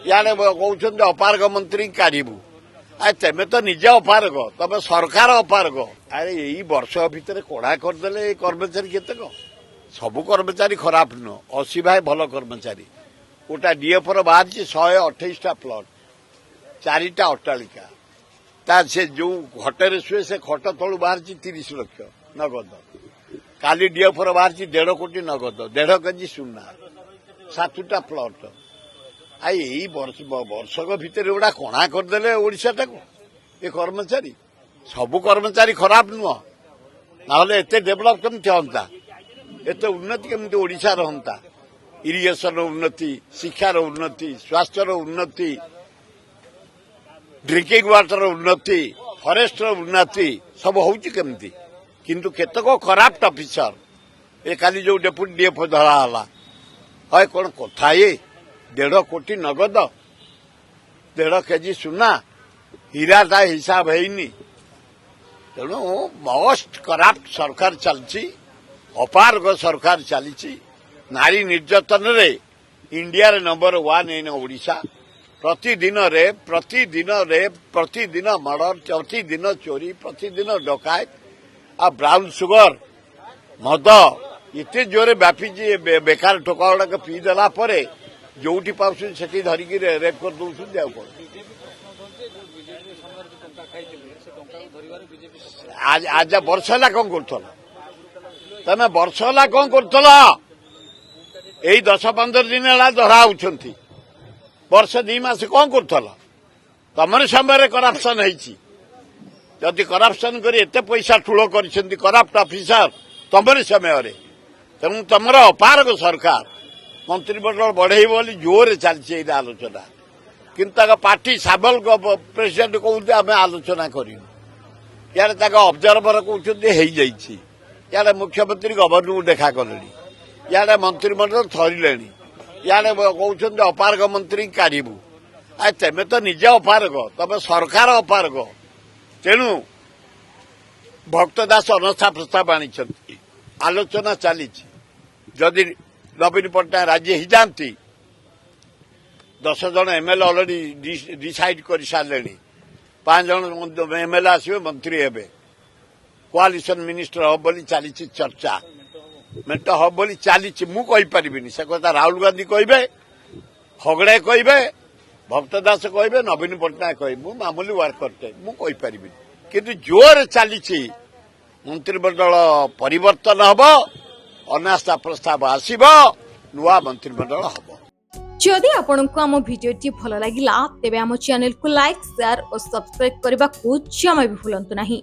इे कहते अपारग मंत्री काढ़ू तेमे तो निजे अपारग तब सरकार अपारग अरे यही वर्ष भितर कड़ा करदे कर्मचारी केतक सबू कर्मचारी खराब नुह 80 भाई भल कर्मचारी गोटा डीएफर बाहर 128टा प्लट 4टा अट्टालिका ता से जो घटरे शुए से खट तलू बाहर 30 लाख नगद काली डीएफर बाहर 1.5 कोटी नगद 1.5 केजी सुना 7टा प्लट आई वर्षक भितर गुड़ा कणा करदे ओडाटा को ये कर्मचारी सबू कर्मचारी खराब नुह ना एत डेभलप केमती हम एत उन्नति केमती ओडार हम इरिगेशन उन्नति शिक्षार उन्नति स्वास्थ्यर उन्नति ड्रिंकिंग वाटर उन्नति फरेस्ट उन्नति सब होमती किंतु केतक कराप्ट ऑफिसर ये काली जो डेपुटी डीएफ धरा है कौन कथा ये 1.5 कोटी नगद 1.5 केजी सुना हीराटा हिसाब है तेणु मोस्ट कराप्ट सरकार चलती अपारग सरकार चली नारी निर्यातन रे इंडिया रे नंबर 1 इन ओडिशा प्रतिदिन मर्डर प्रतिदिन चोरी प्रतिदिन डकायत आ ब्राउन सुगर मद इतने जोरे व्यापी बेकार ठोका गुड़ाक पीदेला जोटी पास से धरिक रेप कर दौरान आज वर्ष है कौन कर तमें वर्ष है कौन कर यही 10-15 दिन है धरा वर्ष 2 मास कौन कर तमर समय करप्शन होती करप्शन कर एत पैसा ठूल कर करप्ट ऑफिसर तमर समय तेणु तमर अपारग सरकार मंत्रिमंडल बढ़े बोली जोर चलती आलोचना किंतु पार्टी साबल प्रेसिडेंट कहते आम आलोचना करूँ यार ऑब्जर्वर कहते यार मुख्यमंत्री गवर्नर को देखा कले यार मंत्रिमंडल थरिले यार कहते अपारग मंत्री काढ़ू तेमे तो निजे अपारग तब सरकार अपारग तेणु भक्त दास अनस्था प्रस्ताव आनी आलोचना चली जदि नवीन पट्टनायक राजी हो जाती 10 जन एमएलए ऑलरेडी डिसाइड कर सारे 5 जन एमएलए आसवे मंत्री हे कोआलिशन मिनिस्टर हम बोली चली चर्चा मेट हम बोली चली मुझे से कथा राहुल गांधी कहे हगड़े कहे भक्त दास कहे नवीन पट्टनायक कहे मामूली वर्कर मुझे किंतु जोर चली मंत्रिमंडल परिवर्तन हम अनास्था प्रस्ताव आसब नुआ मंत्रिमंडल हम जदि आपंक आम भिडी भल लगा तेब आम चैनल को लाइक शेयर और सब्सक्राइब करने को जमा भी भूलु नहीं।